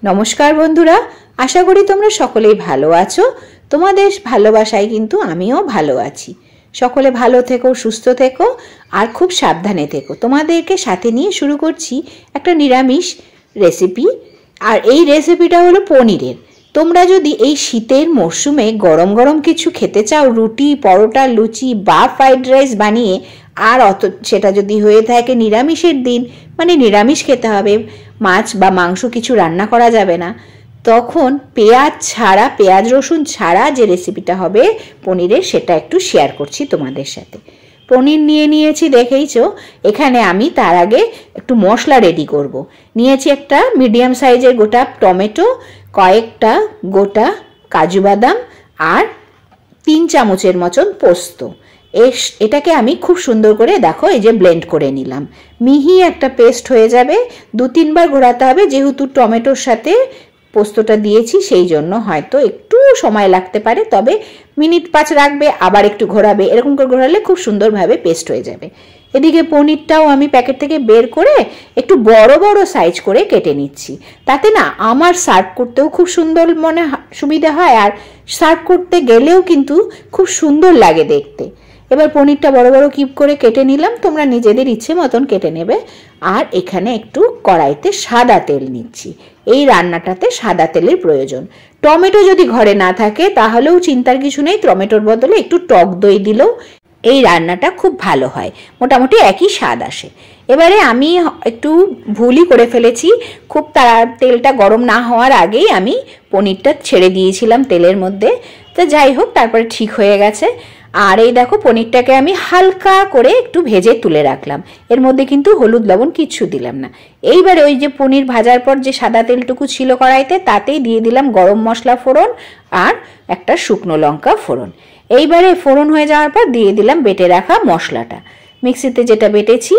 নমস্কার বন্ধুরা, আশা করি তোমরা সকলেই ভালো আছো। তোমাদের ভালোবাসায় কিন্তু আমিও ভালো আছি। সকলে ভালো থেকো, সুস্থ থেকো আর খুব সাবধানে থেকো। তোমাদেরকে সাথে নিয়ে শুরু করছি একটা নিরামিষ রেসিপি। আর এই রেসিপিটা হলো পনিরের। তোমরা যদি এই শীতের মরশুমে গরম গরম কিছু খেতে চাও, রুটি, পরোটা, লুচি বা ফ্রাইড রাইস বানিয়ে, আর সেটা যদি হয়ে থাকে নিরামিষের দিন, মানে নিরামিষ খেতে হবে, মাছ বা মাংস কিছু রান্না করা যাবে না, তখন পেঁয়াজ রসুন ছাড়া যে রেসিপিটা হবে পনিরের, সেটা একটু শেয়ার করছি তোমাদের সাথে। পনির নিয়ে নিয়েছি, দেখেইছো। এখানে আমি তার আগে একটু মশলা রেডি করব। নিয়েছি একটা মিডিয়াম সাইজের গোটা টমেটো, কয়েকটা গোটা কাজু বাদাম আর 3 চামচের মতন পোস্ত। এটাকে আমি খুব সুন্দর করে দেখো এই যে ব্লেন্ড করে নিলাম। মিহি একটা পেস্ট হয়ে যাবে। 2-3 বার ঘোরাতে হবে, যেহেতু টমেটোর সাথে পোস্তটা দিয়েছি সেই জন্য হয়তো একটু সময় লাগতে পারে, তবে মিনিট 5 রাখবে, আবার একটু ঘোরাবে, এরকম করে ঘোরালে খুব সুন্দরভাবে পেস্ট হয়ে যাবে। এদিকে পনিরটাও আমি প্যাকেট থেকে বের করে একটু বড় বড় সাইজ করে কেটে নিচ্ছি। তাতে না আমার সার্ভ করতেও খুব সুন্দর সুবিধা হয়, আর সার্ভ করতে গেলেও কিন্তু খুব সুন্দর লাগে দেখতে। এবার পনিরটা বড় বড় কিউব করে কেটে নিলাম, তোমরা নিজেদের ইচ্ছে মতন কেটে নেবে। আর এখানে একটু কড়াইতে সাদা তেল নিচ্ছি। এই রান্নাটাতে সাদা তেলের প্রয়োজন। টমেটো যদি ঘরে না থাকে তাহলেও চিন্তার কিছু নেই, টমেটোর বদলে একটু টক দই দিলেও এই রান্নাটা খুব ভালো হয়, মোটামুটি একই স্বাদ আসে। এবারে আমি একটু ভুলই করে ফেলেছি, খুব তেলটা গরম না হওয়ার আগেই আমি পনিরটা ছেড়ে দিয়েছিলাম তেলের মধ্যে। তো যাই হোক, তারপরে ঠিক হয়ে গেছে। আর এই দেখো, পনিরটাকে আমি হালকা করে একটু ভেজে তুলে রাখলাম। এর মধ্যে কিন্তু হলুদ লবণ কিচ্ছু দিলাম না। এইবারে ওই যে পনির ভাজার পর যে সাদা তেলটুকু ছিল কড়াইতে, তাতেই দিয়ে দিলাম গরম মশলা ফোড়ন আর একটা শুকনো লঙ্কা ফোড়ন। এইবারে ফোড়ন হয়ে যাওয়ার পর দিয়ে দিলাম বেটে রাখা মশলাটা, মিক্সিতে যেটা বেটেছি,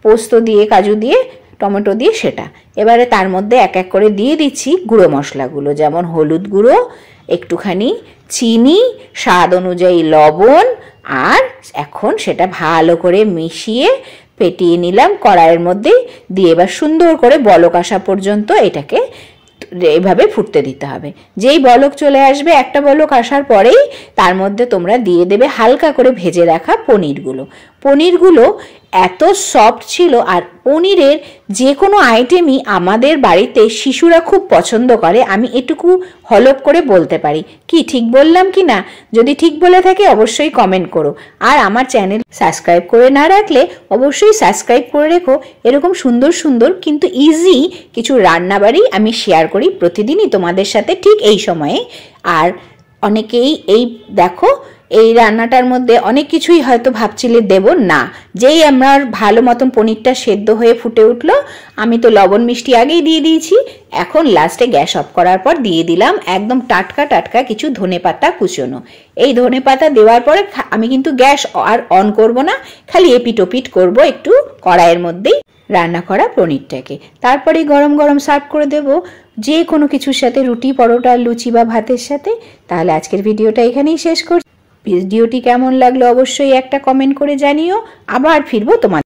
পোস্ত দিয়ে, কাজু দিয়ে, টমেটো দিয়ে, সেটা। এবারে তার মধ্যে এক এক করে দিয়ে দিচ্ছি গুঁড়ো মশলাগুলো, যেমন হলুদ গুঁড়ো, একটুখানি চিনি, স্বাদ অনুযায়ী লবণ, আর এখন সেটা ভালো করে মিশিয়ে ফেটিয়ে নিলাম কড়াইয়ের মধ্যে দিয়ে। এবার সুন্দর করে বলক আসা পর্যন্ত এটাকে এইভাবে ফুটতে দিতে হবে। যেই বলক চলে আসবে, একটা বলক আসার পরেই তার মধ্যে তোমরা দিয়ে দেবে হালকা করে ভেজে রাখা পনিরগুলো এত সফট ছিল। আর পনিরের যে কোনো আইটেমই আমাদের বাড়িতে শিশুরা খুব পছন্দ করে, আমি এটুকু হলপ করে বলতে পারি। কি ঠিক বললাম কি না? যদি ঠিক বলে থাকে অবশ্যই কমেন্ট করো। আর আমার চ্যানেল সাবস্ক্রাইব করে না রাখলে অবশ্যই সাবস্ক্রাইব করে রেখো। এরকম সুন্দর সুন্দর কিন্তু ইজি কিছু রান্নাবাড়ি আমি শেয়ার করি প্রতিদিনই তোমাদের সাথে ঠিক এই সময়ে। আর অনেকেই এই দেখো, এই রান্নাটার মধ্যে অনেক কিছুই হয়তো ভাবছিলে দেব না। যেই আমার ভালো মতন পনিরটা সেদ্ধ হয়ে ফুটে উঠলো, আমি তো লবণ মিষ্টি আগেই দিয়ে দিয়েছি। এখন লাস্টে গ্যাস অফ করার পর দিয়ে দিলাম একদম টাটকা টাটকা কিছু ধনেপাতা কুচোনো। এই ধনেপাতা দেওয়ার পরে আমি কিন্তু গ্যাস আর অন করব না, খালি এপিট ওপিট করবো একটু কড়াইয়ের মধ্যেই রান্না করা পনিরটাকে। তারপরে গরম গরম সার্ভ করে দেব যে কোনো কিছুর সাথে, রুটি, পরোটা, লুচি বা ভাতের সাথে। তাহলে আজকের ভিডিওটা এখানেই শেষ করছি। ভিডিওটি কেমন লাগলো অবশ্যই একটা কমেন্ট করে জানিও। আবার ফিরবো তোমাদের